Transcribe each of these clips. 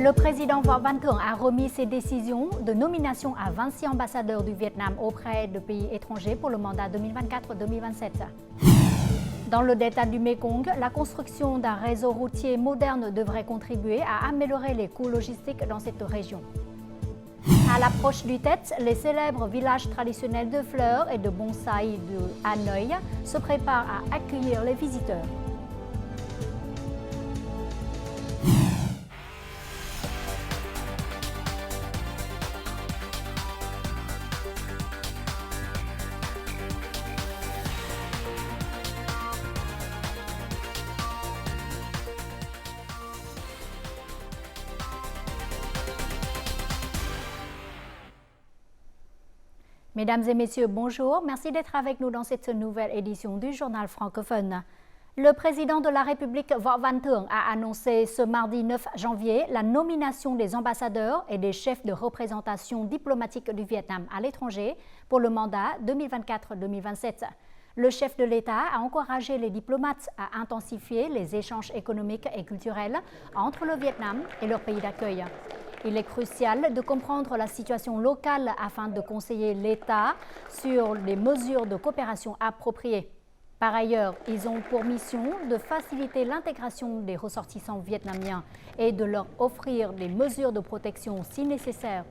Le président Võ Văn Thưởng a remis ses décisions de nomination à 26 ambassadeurs du Vietnam auprès de pays étrangers pour le mandat 2024-2027. Dans le delta du Mekong, la construction d'un réseau routier moderne devrait contribuer à améliorer les coûts logistiques dans cette région. À l'approche du Tet, les célèbres villages traditionnels de fleurs et de bonsaï de Hanoï se préparent à accueillir les visiteurs. Mesdames et messieurs, bonjour. Merci d'être avec nous dans cette nouvelle édition du Journal francophone. Le président de la République, Võ Văn Thưởng, a annoncé ce mardi 9 janvier la nomination des ambassadeurs et des chefs de représentation diplomatique du Vietnam à l'étranger pour le mandat 2024-2027. Le chef de l'État a encouragé les diplomates à intensifier les échanges économiques et culturels entre le Vietnam et leur pays d'accueil. Il est crucial de comprendre la situation locale afin de conseiller l'État sur les mesures de coopération appropriées. Par ailleurs, ils ont pour mission de faciliter l'intégration des ressortissants vietnamiens et de leur offrir des mesures de protection si nécessaire.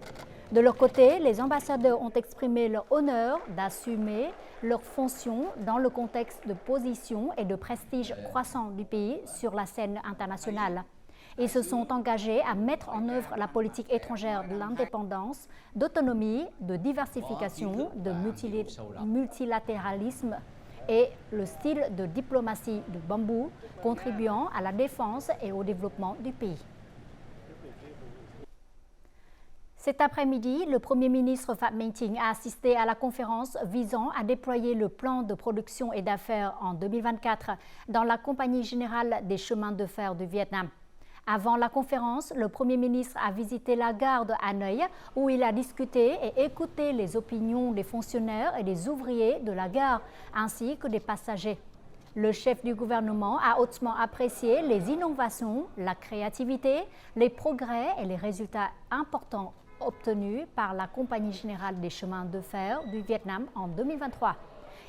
De leur côté, les ambassadeurs ont exprimé leur honneur d'assumer leurs fonctions dans le contexte de position et de prestige croissant du pays sur la scène internationale. Ils se sont engagés à mettre en œuvre la politique étrangère de l'indépendance, d'autonomie, de diversification, de multilatéralisme et le style de diplomatie du bambou, contribuant à la défense et au développement du pays. Cet après-midi, le Premier ministre Phạm Minh Chính a assisté à la conférence visant à déployer le plan de production et d'affaires en 2024 dans la Compagnie générale des chemins de fer du Vietnam. Avant la conférence, le Premier ministre a visité la gare de Hanoï où il a discuté et écouté les opinions des fonctionnaires et des ouvriers de la gare ainsi que des passagers. Le chef du gouvernement a hautement apprécié les innovations, la créativité, les progrès et les résultats importants obtenus par la Compagnie générale des chemins de fer du Vietnam en 2023.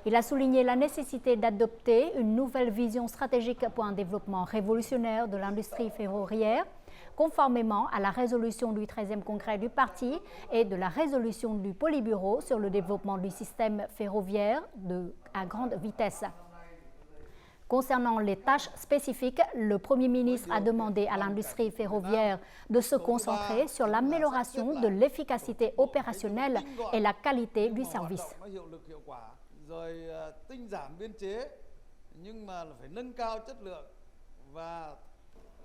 Il a souligné la nécessité d'adopter une nouvelle vision stratégique pour un développement révolutionnaire de l'industrie ferroviaire, conformément à la résolution du 13e congrès du parti et de la résolution du Politburo sur le développement du système ferroviaire à grande vitesse. Concernant les tâches spécifiques, le Premier ministre a demandé à l'industrie ferroviaire de se concentrer sur l'amélioration de l'efficacité opérationnelle et la qualité du service. Rồi tinh giảm biên chế nhưng mà phải nâng cao chất lượng và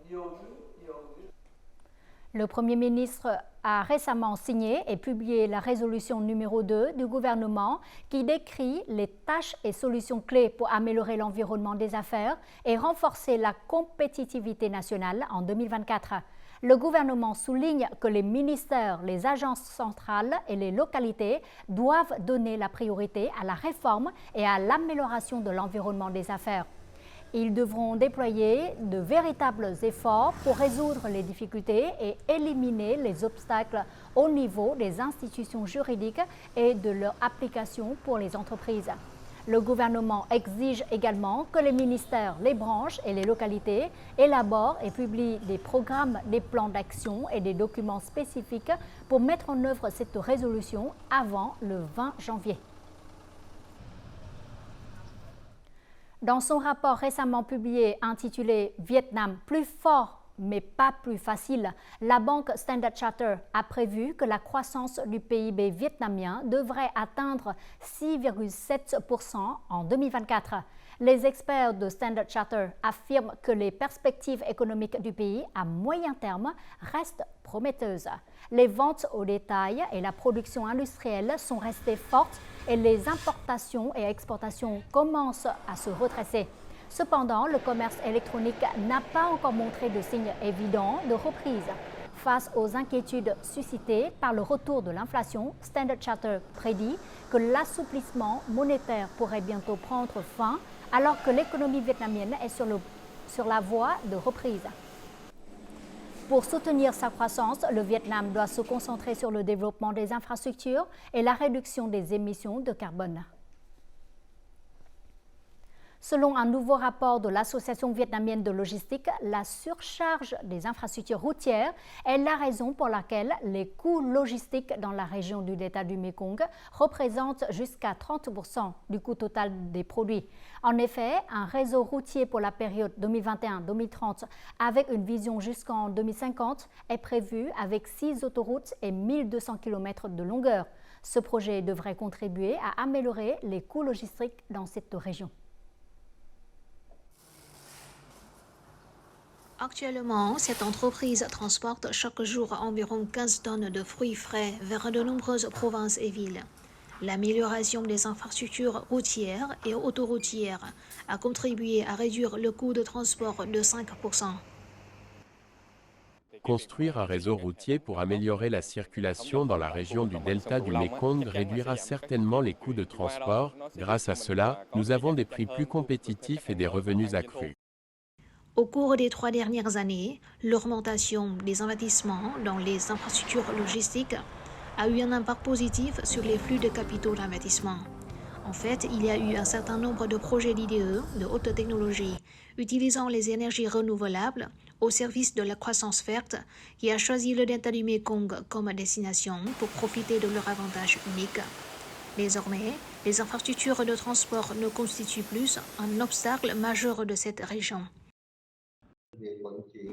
nhiều. Le Premier ministre a récemment signé et publié la résolution numéro 2 du gouvernement qui décrit les tâches et solutions clés pour améliorer l'environnement des affaires et renforcer la compétitivité nationale en 2024. Le gouvernement souligne que les ministères, les agences centrales et les localités doivent donner la priorité à la réforme et à l'amélioration de l'environnement des affaires. Ils devront déployer de véritables efforts pour résoudre les difficultés et éliminer les obstacles au niveau des institutions juridiques et de leur application pour les entreprises. Le gouvernement exige également que les ministères, les branches et les localités élaborent et publient des programmes, des plans d'action et des documents spécifiques pour mettre en œuvre cette résolution avant le 20 janvier. Dans son rapport récemment publié intitulé « Vietnam plus fort mais pas plus facile », la banque Standard Chartered a prévu que la croissance du PIB vietnamien devrait atteindre 6,7% en 2024. Les experts de Standard Chartered affirment que les perspectives économiques du pays à moyen terme restent prometteuses. Les ventes au détail et la production industrielle sont restées fortes et les importations et exportations commencent à se redresser. Cependant, le commerce électronique n'a pas encore montré de signes évidents de reprise. Face aux inquiétudes suscitées par le retour de l'inflation, Standard Chartered prédit que l'assouplissement monétaire pourrait bientôt prendre fin alors que l'économie vietnamienne est sur la voie de reprise. Pour soutenir sa croissance, le Vietnam doit se concentrer sur le développement des infrastructures et la réduction des émissions de carbone. Selon un nouveau rapport de l'Association vietnamienne de logistique, la surcharge des infrastructures routières est la raison pour laquelle les coûts logistiques dans la région du delta du Mekong représentent jusqu'à 30% du coût total des produits. En effet, un réseau routier pour la période 2021-2030 avec une vision jusqu'en 2050 est prévu avec 6 autoroutes et 1200 km de longueur. Ce projet devrait contribuer à améliorer les coûts logistiques dans cette région. Actuellement, cette entreprise transporte chaque jour environ 15 tonnes de fruits frais vers de nombreuses provinces et villes. L'amélioration des infrastructures routières et autoroutières a contribué à réduire le coût de transport de 5%. Construire un réseau routier pour améliorer la circulation dans la région du delta du Mekong réduira certainement les coûts de transport. Grâce à cela, nous avons des prix plus compétitifs et des revenus accrus. Au cours des 3 dernières années, l'augmentation des investissements dans les infrastructures logistiques a eu un impact positif sur les flux de capitaux d'investissement. En fait, il y a eu un certain nombre de projets d'IDE de haute technologie utilisant les énergies renouvelables au service de la croissance verte qui a choisi le delta du Mekong comme destination pour profiter de leur avantage unique. Désormais, les infrastructures de transport ne constituent plus un obstacle majeur de cette région.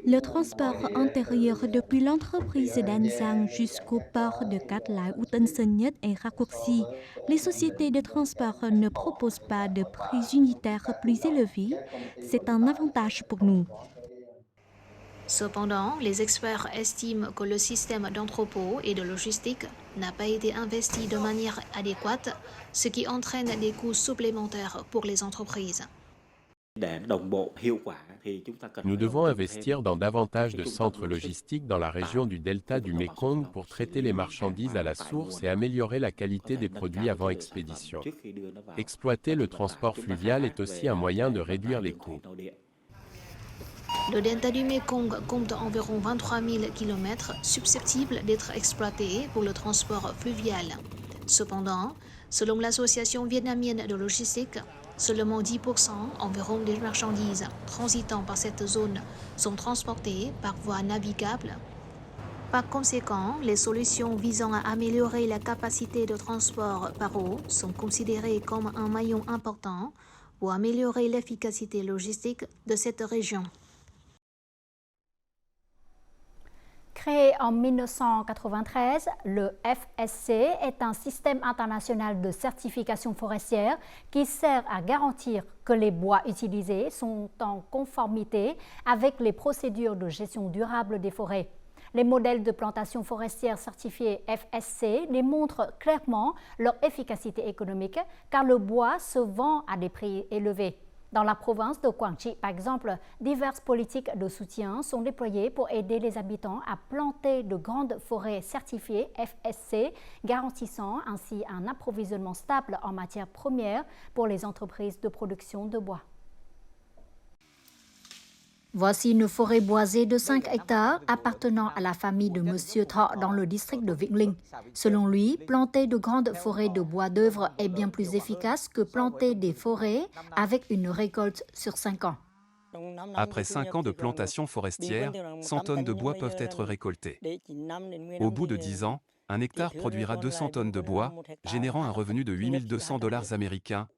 Le transport intérieur depuis l'entreprise d'Anzang jusqu'au port de Cát Lái ou Tân Sơn Nhất est raccourci. Les sociétés de transport ne proposent pas de prix unitaires plus élevés. C'est un avantage pour nous. Cependant, les experts estiment que le système d'entrepôt et de logistique n'a pas été investi de manière adéquate, ce qui entraîne des coûts supplémentaires pour les entreprises. Nous devons investir dans davantage de centres logistiques dans la région du delta du Mekong pour traiter les marchandises à la source et améliorer la qualité des produits avant expédition. Exploiter le transport fluvial est aussi un moyen de réduire les coûts. Le delta du Mekong compte environ 23 000 km susceptibles d'être exploités pour le transport fluvial. Cependant, selon l'Association vietnamienne de logistique, seulement 10% environ des marchandises transitant par cette zone sont transportées par voie navigable. Par conséquent, les solutions visant à améliorer la capacité de transport par eau sont considérées comme un maillon important pour améliorer l'efficacité logistique de cette région. Créé en 1993, le FSC est un système international de certification forestière qui sert à garantir que les bois utilisés sont en conformité avec les procédures de gestion durable des forêts. Les modèles de plantation forestière certifiés FSC démontrent clairement leur efficacité économique car le bois se vend à des prix élevés. Dans la province de Quảng Trị, par exemple, diverses politiques de soutien sont déployées pour aider les habitants à planter de grandes forêts certifiées FSC, garantissant ainsi un approvisionnement stable en matières premières pour les entreprises de production de bois. Voici une forêt boisée de 5 hectares appartenant à la famille de Monsieur Thọ dans le district de Vĩnh Linh. Selon lui, planter de grandes forêts de bois d'œuvre est bien plus efficace que planter des forêts avec une récolte sur 5 ans. Après 5 ans de plantation forestière, 100 tonnes de bois peuvent être récoltées. Au bout de 10 ans, un hectare produira 200 tonnes de bois, générant un revenu de 8 200 $ américains.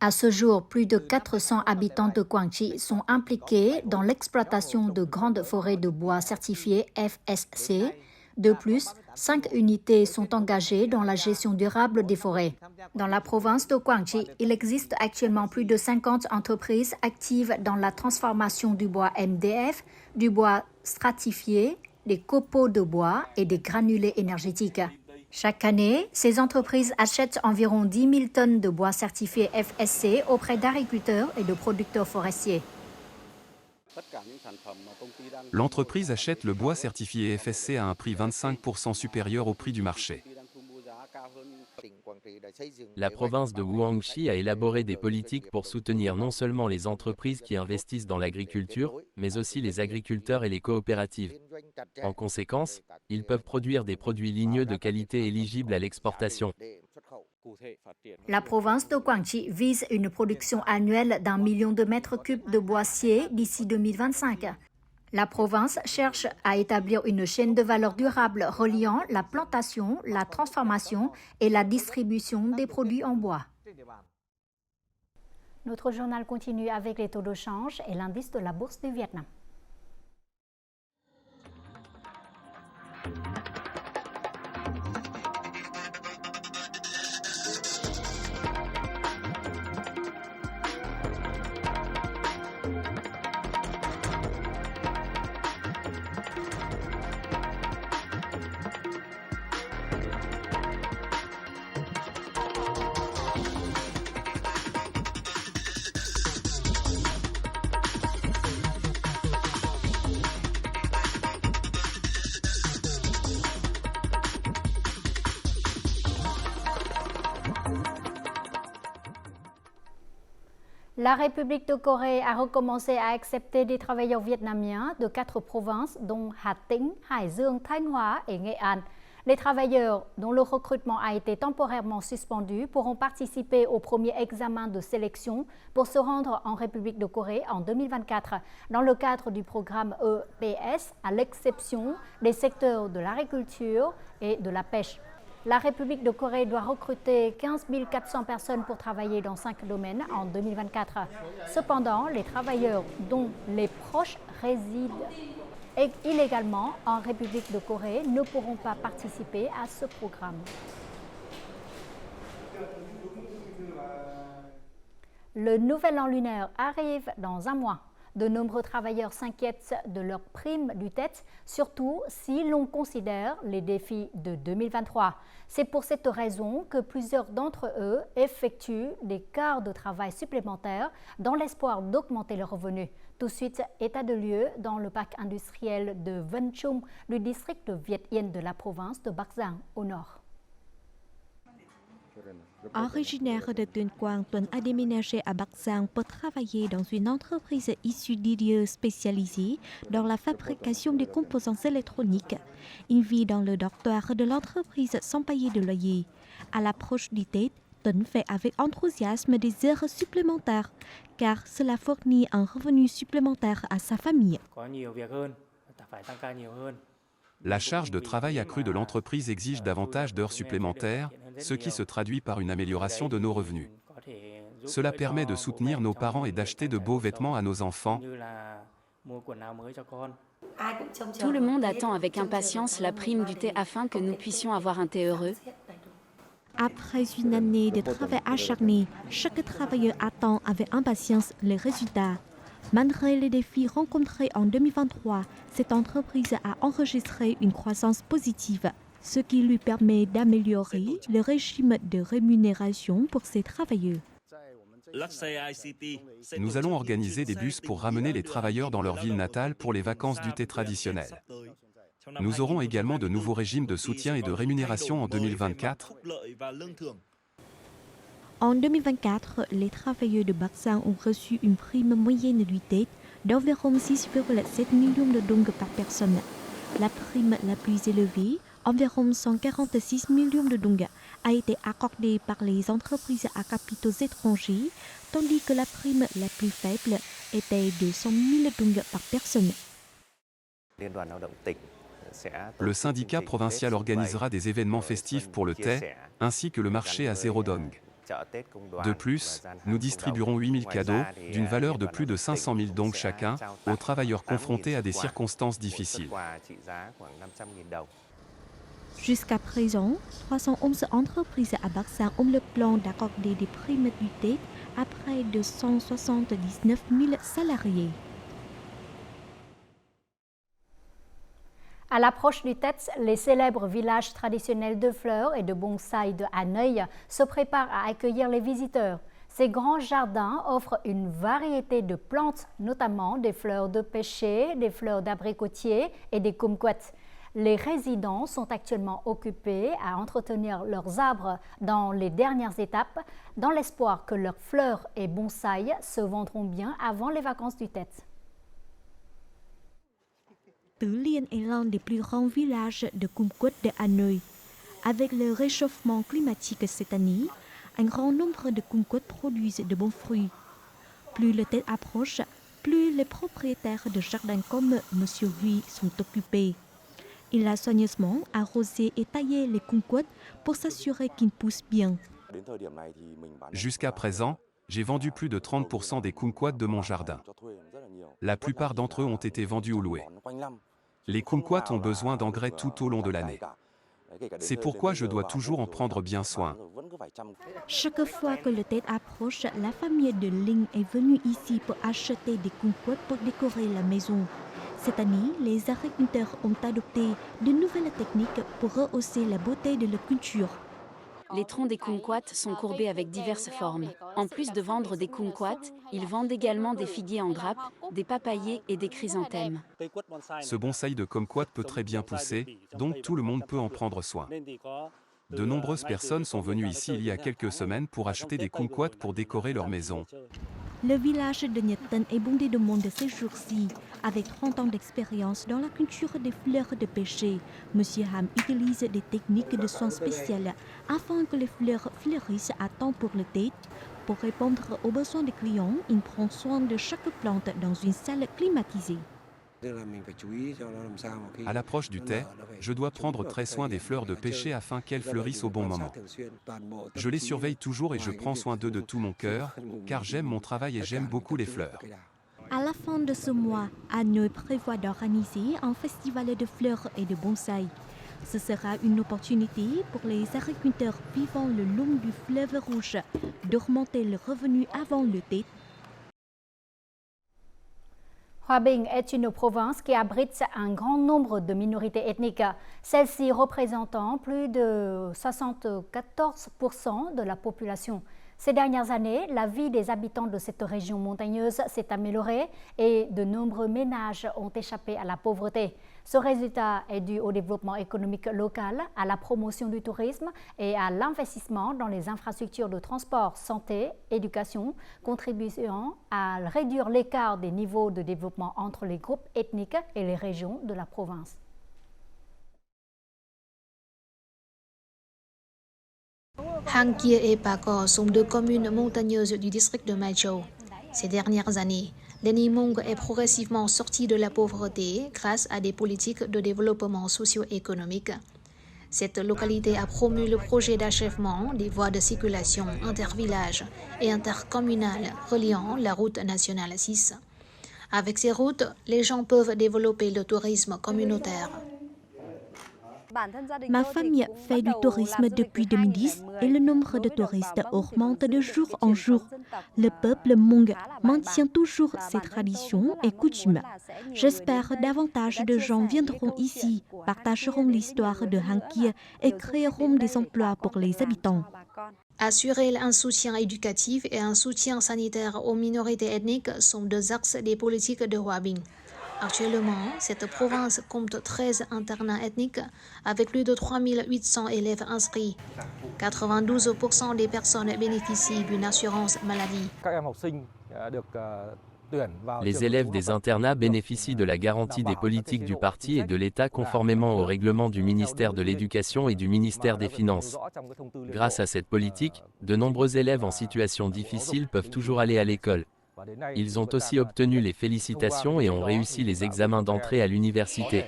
À ce jour, plus de 400 habitants de Quảng Trị sont impliqués dans l'exploitation de grandes forêts de bois certifiées FSC. De plus, 5 unités sont engagées dans la gestion durable des forêts. Dans la province de Quảng Trị, il existe actuellement plus de 50 entreprises actives dans la transformation du bois MDF, du bois stratifié, des copeaux de bois et des granulés énergétiques. Chaque année, ces entreprises achètent environ 10 000 tonnes de bois certifiés FSC auprès d'agriculteurs et de producteurs forestiers. L'entreprise achète le bois certifié FSC à un prix 25% supérieur au prix du marché. La province de Guangxi a élaboré des politiques pour soutenir non seulement les entreprises qui investissent dans l'agriculture, mais aussi les agriculteurs et les coopératives. En conséquence, ils peuvent produire des produits ligneux de qualité éligibles à l'exportation. La province de Guangxi vise une production annuelle d'1 million de mètres cubes de boissier d'ici 2025. La province cherche à établir une chaîne de valeur durable reliant la plantation, la transformation et la distribution des produits en bois. Notre journal continue avec les taux de change et l'indice de la bourse du Vietnam. La République de Corée a recommencé à accepter des travailleurs vietnamiens de 4 provinces, dont Hà Tĩnh, Hải Dương, Thanh Hóa et Nghệ An. Les travailleurs dont le recrutement a été temporairement suspendu pourront participer au premier examen de sélection pour se rendre en République de Corée en 2024 dans le cadre du programme EPS, à l'exception des secteurs de l'agriculture et de la pêche. La République de Corée doit recruter 15 400 personnes pour travailler dans 5 domaines en 2024. Cependant, les travailleurs dont les proches résident illégalement en République de Corée ne pourront pas participer à ce programme. Le nouvel an lunaire arrive dans un mois. De nombreux travailleurs s'inquiètent de leur prime du TET, surtout si l'on considère les défis de 2023. C'est pour cette raison que plusieurs d'entre eux effectuent des quarts de travail supplémentaires dans l'espoir d'augmenter leurs revenus. Tout de suite, état de lieu dans le parc industriel de Vân Trung, du district de Viet Yên de la province de Bắc Giang, au nord. Originaire de Tuyên Quang, Tuấn a déménagé à Bắc Giang pour travailler dans une entreprise issue d'idées spécialisées dans la fabrication des composants électroniques. Il vit dans le dortoir de l'entreprise sans payer de loyer. À l'approche du Tết, Tuấn fait avec enthousiasme des heures supplémentaires, car cela fournit un revenu supplémentaire à sa famille. La charge de travail accrue de l'entreprise exige davantage d'heures supplémentaires, ce qui se traduit par une amélioration de nos revenus. Cela permet de soutenir nos parents et d'acheter de beaux vêtements à nos enfants. Tout le monde attend avec impatience la prime du thé afin que nous puissions avoir un thé heureux. Après une année de travail acharné, chaque travailleur attend avec impatience les résultats. Malgré les défis rencontrés en 2023, cette entreprise a enregistré une croissance positive, ce qui lui permet d'améliorer le régime de rémunération pour ses travailleurs. Nous allons organiser des bus pour ramener les travailleurs dans leur ville natale pour les vacances du thé traditionnelles. Nous aurons également de nouveaux régimes de soutien et de rémunération en 2024. En 2024, les travailleurs de Bắc Giang ont reçu une prime moyenne du Tết d'environ 6,7 millions de dong par personne. La prime la plus élevée, environ 146 millions de dong, a été accordée par les entreprises à capitaux étrangers, tandis que la prime la plus faible était de 100 000 dong par personne. Le syndicat provincial organisera des événements festifs pour le thé, ainsi que le marché à 0 dong. De plus, nous distribuerons 8 000 cadeaux, d'une valeur de plus de 500 000 dong chacun, aux travailleurs confrontés à des circonstances difficiles. Jusqu'à présent, 311 entreprises à Bắc Giang ont le plan d'accorder des primes du Tết à près de 179 000 salariés. À l'approche du Tết, les célèbres villages traditionnels de fleurs et de bonsaï de Hanoï se préparent à accueillir les visiteurs. Ces grands jardins offrent une variété de plantes, notamment des fleurs de pêcher, des fleurs d'abricotier et des kumquats. Les résidents sont actuellement occupés à entretenir leurs arbres dans les dernières étapes, dans l'espoir que leurs fleurs et bonsaïs se vendront bien avant les vacances du Tết. Tứ Liên est l'un des plus grands villages de kumquat de Hanoi. Avec le réchauffement climatique cette année, un grand nombre de kumquats produisent de bons fruits. Plus le Tết approche, plus les propriétaires de jardins comme M. Huy sont occupés. Il a soigneusement arrosé et taillé les kumquats pour s'assurer qu'ils poussent bien. Jusqu'à présent, j'ai vendu plus de 30% des kumquats de mon jardin. La plupart d'entre eux ont été vendus ou loués. Les kumquats ont besoin d'engrais tout au long de l'année. C'est pourquoi je dois toujours en prendre bien soin. Chaque fois que le Tết approche, la famille de Linh est venue ici pour acheter des kumquats pour décorer la maison. Cette année, les agriculteurs ont adopté de nouvelles techniques pour rehausser la beauté de leur culture. Les troncs des kumquats sont courbés avec diverses formes. En plus de vendre des kumquats, ils vendent également des figuiers en grappe, des papayers et des chrysanthèmes. Ce bonsaï de kumquat peut très bien pousser, donc tout le monde peut en prendre soin. De nombreuses personnes sont venues ici il y a quelques semaines pour acheter des kumquats pour décorer leur maison. Le village de Nhật Tân est bondé de monde ces jours-ci. Avec 30 ans d'expérience dans la culture des fleurs de pêcher, M. Ham utilise des techniques de soins spéciales afin que les fleurs fleurissent à temps pour le Tết. Pour répondre aux besoins des clients, il prend soin de chaque plante dans une salle climatisée. À l'approche du thé, je dois prendre très soin des fleurs de pêcher afin qu'elles fleurissent au bon moment. Je les surveille toujours et je prends soin d'eux de tout mon cœur, car j'aime mon travail et j'aime beaucoup les fleurs. À la fin de ce mois, Hanoi prévoit d'organiser un festival de fleurs et de bonsaïs. Ce sera une opportunité pour les agriculteurs vivant le long du fleuve Rouge d'augmenter leurs revenus avant le Tết. Hòa Bình est une province qui abrite un grand nombre de minorités ethniques, celles-ci représentant plus de 74% de la population. Ces dernières années, la vie des habitants de cette région montagneuse s'est améliorée et de nombreux ménages ont échappé à la pauvreté. Ce résultat est dû au développement économique local, à la promotion du tourisme et à l'investissement dans les infrastructures de transport, santé, éducation, contribuant à réduire l'écart des niveaux de développement entre les groupes ethniques et les régions de la province. Hang Kia et Pa Co sont deux communes montagneuses du district de Mai Châu. Ces dernières années, Lenny Mong est progressivement sorti de la pauvreté grâce à des politiques de développement socio-économique. Cette localité a promu le projet d'achèvement des voies de circulation intervillages et intercommunales reliant la route nationale 6. Avec ces routes, les gens peuvent développer le tourisme communautaire. Ma famille fait du tourisme depuis 2010 et le nombre de touristes augmente de jour en jour. Le peuple Hmong maintient toujours ses traditions et coutumes. J'espère davantage de gens viendront ici, partageront l'histoire de Hang Kia et créeront des emplois pour les habitants. Assurer un soutien éducatif et un soutien sanitaire aux minorités ethniques sont deux axes des politiques de Hòa Bình. Actuellement, cette province compte 13 internats ethniques avec plus de 3800 élèves inscrits. 92% des personnes bénéficient d'une assurance maladie. Les élèves des internats bénéficient de la garantie des politiques du parti et de l'État conformément au règlement du ministère de l'Éducation et du ministère des Finances. Grâce à cette politique, de nombreux élèves en situation difficile peuvent toujours aller à l'école. Ils ont aussi obtenu les félicitations et ont réussi les examens d'entrée à l'université.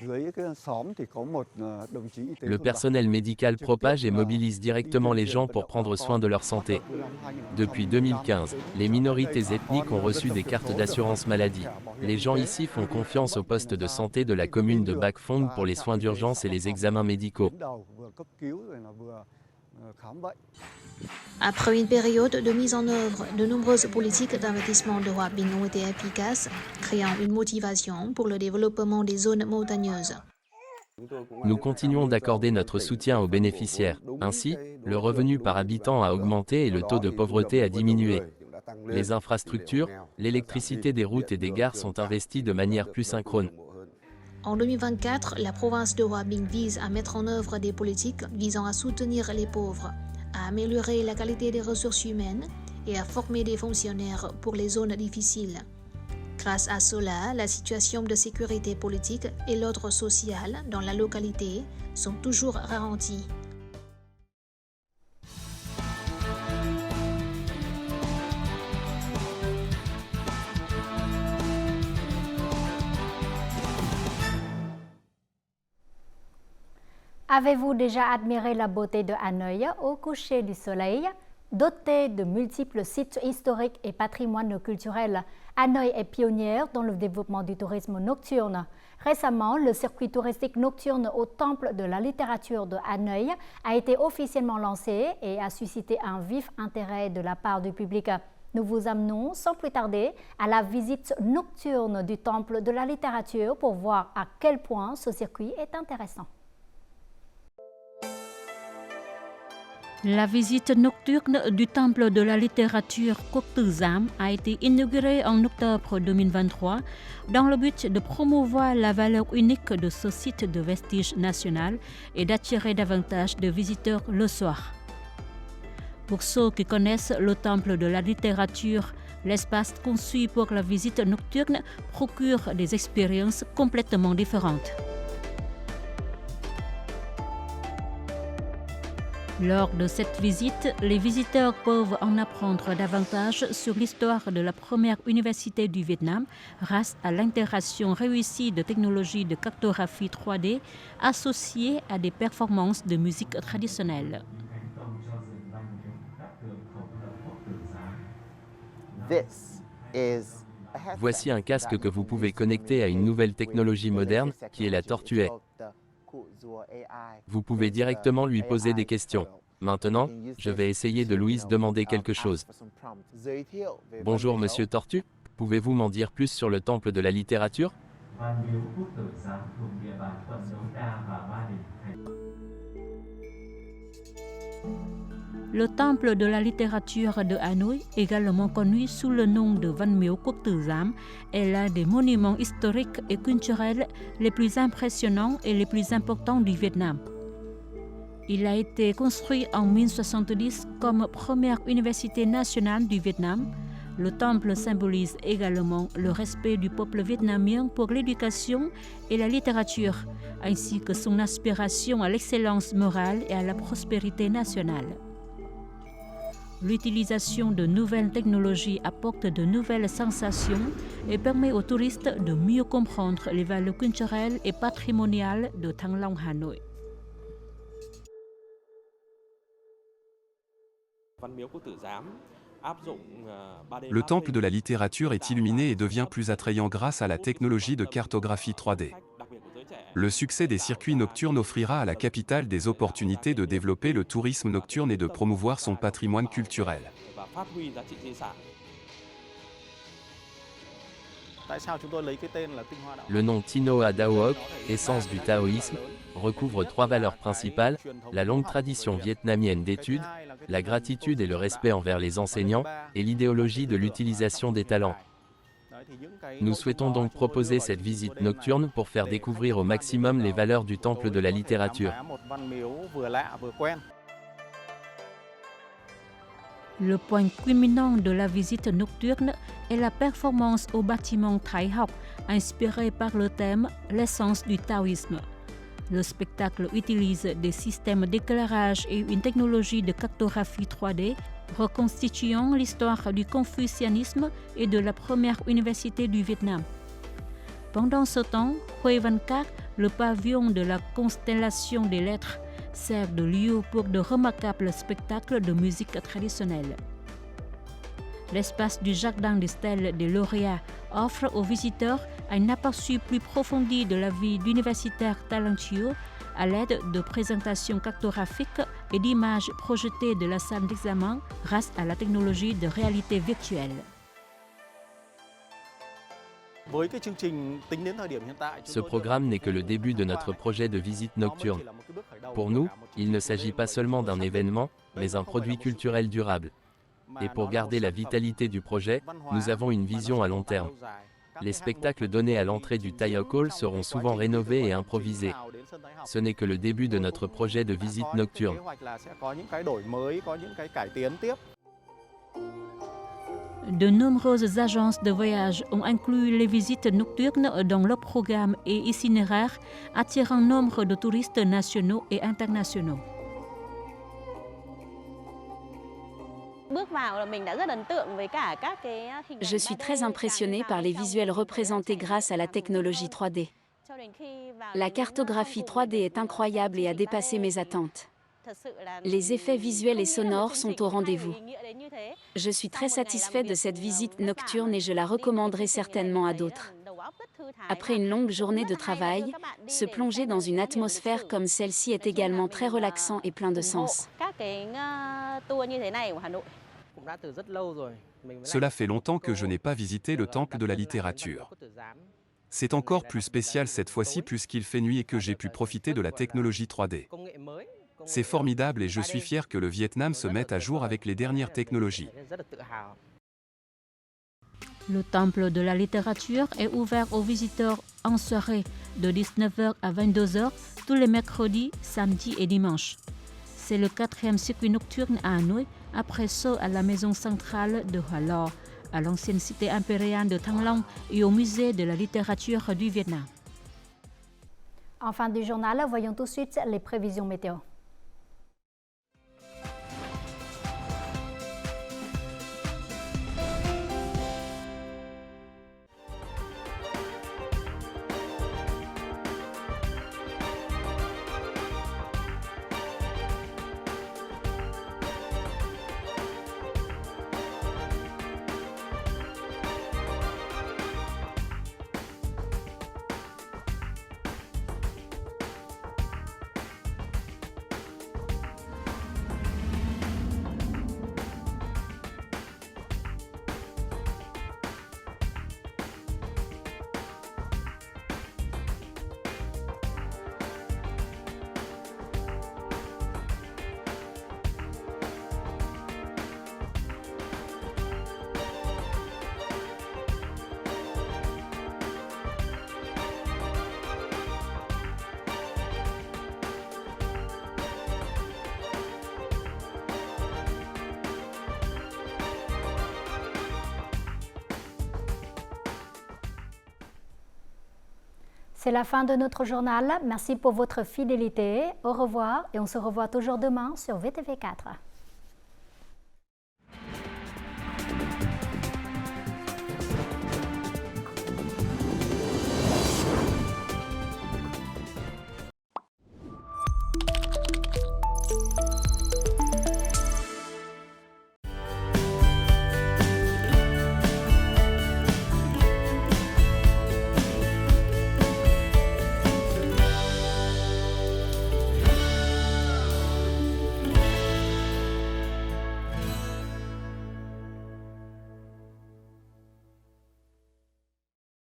Le personnel médical propage et mobilise directement les gens pour prendre soin de leur santé. Depuis 2015, les minorités ethniques ont reçu des cartes d'assurance maladie. Les gens ici font confiance au poste de santé de la commune de Bac Phong pour les soins d'urgence et les examens médicaux. Après une période de mise en œuvre, de nombreuses politiques d'investissement de Hòa Bình ont été efficaces, créant une motivation pour le développement des zones montagneuses. Nous continuons d'accorder notre soutien aux bénéficiaires. Ainsi, le revenu par habitant a augmenté et le taux de pauvreté a diminué. Les infrastructures, l'électricité des routes et des gares sont investies de manière plus synchrone. En 2024, la province de Hòa Bình vise à mettre en œuvre des politiques visant à soutenir les pauvres, à améliorer la qualité des ressources humaines et à former des fonctionnaires pour les zones difficiles. Grâce à cela, la situation de sécurité politique et l'ordre social dans la localité sont toujours garantis. Avez-vous déjà admiré la beauté de Hanoï au coucher du soleil? Dotée de multiples sites historiques et patrimoine culturel, Hanoï est pionnière dans le développement du tourisme nocturne. Récemment, le circuit touristique nocturne au Temple de la littérature de Hanoï a été officiellement lancé et a suscité un vif intérêt de la part du public. Nous vous amenons sans plus tarder à la visite nocturne du Temple de la littérature pour voir à quel point ce circuit est intéressant. La visite nocturne du Temple de la littérature Quốc Tử Giám a été inaugurée en octobre 2023 dans le but de promouvoir la valeur unique de ce site de vestige national et d'attirer davantage de visiteurs le soir. Pour ceux qui connaissent le Temple de la littérature, l'espace conçu pour la visite nocturne procure des expériences complètement différentes. Lors de cette visite, les visiteurs peuvent en apprendre davantage sur l'histoire de la première université du Vietnam grâce à l'intégration réussie de technologies de cartographie 3D associées à des performances de musique traditionnelle. Voici un casque que vous pouvez connecter à une nouvelle technologie moderne qui est la tortue AI. Vous pouvez directement lui poser des questions. Maintenant, je vais essayer de Louise demander quelque chose. Bonjour Monsieur Tortue, pouvez-vous m'en dire plus sur le Temple de la littérature? Le Temple de la littérature de Hanoï, également connu sous le nom de Văn Miếu Quốc Tử Giám, est l'un des monuments historiques et culturels les plus impressionnants et les plus importants du Vietnam. Il a été construit en 1070 comme première université nationale du Vietnam. Le temple symbolise également le respect du peuple vietnamien pour l'éducation et la littérature, ainsi que son aspiration à l'excellence morale et à la prospérité nationale. L'utilisation de nouvelles technologies apporte de nouvelles sensations et permet aux touristes de mieux comprendre les valeurs culturelles et patrimoniales de Thăng Long, Hanoï. Le temple de la littérature est illuminé et devient plus attrayant grâce à la technologie de cartographie 3D. Le succès des circuits nocturnes offrira à la capitale des opportunités de développer le tourisme nocturne et de promouvoir son patrimoine culturel. Le nom Tinoa Daoc, essence du taoïsme, recouvre trois valeurs principales, la longue tradition vietnamienne d'études, la gratitude et le respect envers les enseignants, et l'idéologie de l'utilisation des talents. Nous souhaitons donc proposer cette visite nocturne pour faire découvrir au maximum les valeurs du Temple de la littérature. Le point culminant de la visite nocturne est la performance au bâtiment Thái Học, inspiré par le thème « L'essence du taoïsme ». Le spectacle utilise des systèmes d'éclairage et une technologie de cartographie 3D reconstituant l'histoire du confucianisme et de la première université du Vietnam. Pendant ce temps, Huay Văn Các, le pavillon de la constellation des lettres, sert de lieu pour de remarquables spectacles de musique traditionnelle. L'espace du Jardin des Stèles des Lauréats offre aux visiteurs un aperçu plus approfondi de la vie d'universitaires talentueux à l'aide de présentations cartographiques et d'images projetées de la salle d'examen grâce à la technologie de réalité virtuelle. Ce programme n'est que le début de notre projet de visite nocturne. Pour nous, il ne s'agit pas seulement d'un événement, mais un produit culturel durable. Et pour garder la vitalité du projet, nous avons une vision à long terme. Les spectacles donnés à l'entrée du Tai Hok Hall seront souvent rénovés et improvisés. Ce n'est que le début de notre projet de visite nocturne. De nombreuses agences de voyage ont inclus les visites nocturnes dans leur programme et itinéraire, attirant nombre de touristes nationaux et internationaux. Je suis très impressionnée par les visuels représentés grâce à la technologie 3D. La cartographie 3D est incroyable et a dépassé mes attentes. Les effets visuels et sonores sont au rendez-vous. Je suis très satisfaite de cette visite nocturne et je la recommanderai certainement à d'autres. Après une longue journée de travail, se plonger dans une atmosphère comme celle-ci est également très relaxant et plein de sens. Cela fait longtemps que je n'ai pas visité le temple de la littérature. C'est encore plus spécial cette fois-ci puisqu'il fait nuit et que j'ai pu profiter de la technologie 3D. C'est formidable et je suis fier que le Vietnam se mette à jour avec les dernières technologies. Le temple de la littérature est ouvert aux visiteurs en soirée de 19h à 22h tous les mercredis, samedis et dimanches. C'est le 4e circuit nocturne à Hanoï, après ceux à la maison centrale de Hoa Lo, à l'ancienne cité impériale de Thăng Long et au musée de la littérature du Vietnam. En fin du journal, voyons tout de suite les prévisions météo. C'est la fin de notre journal. Merci pour votre fidélité. Au revoir et on se revoit toujours demain sur VTV4.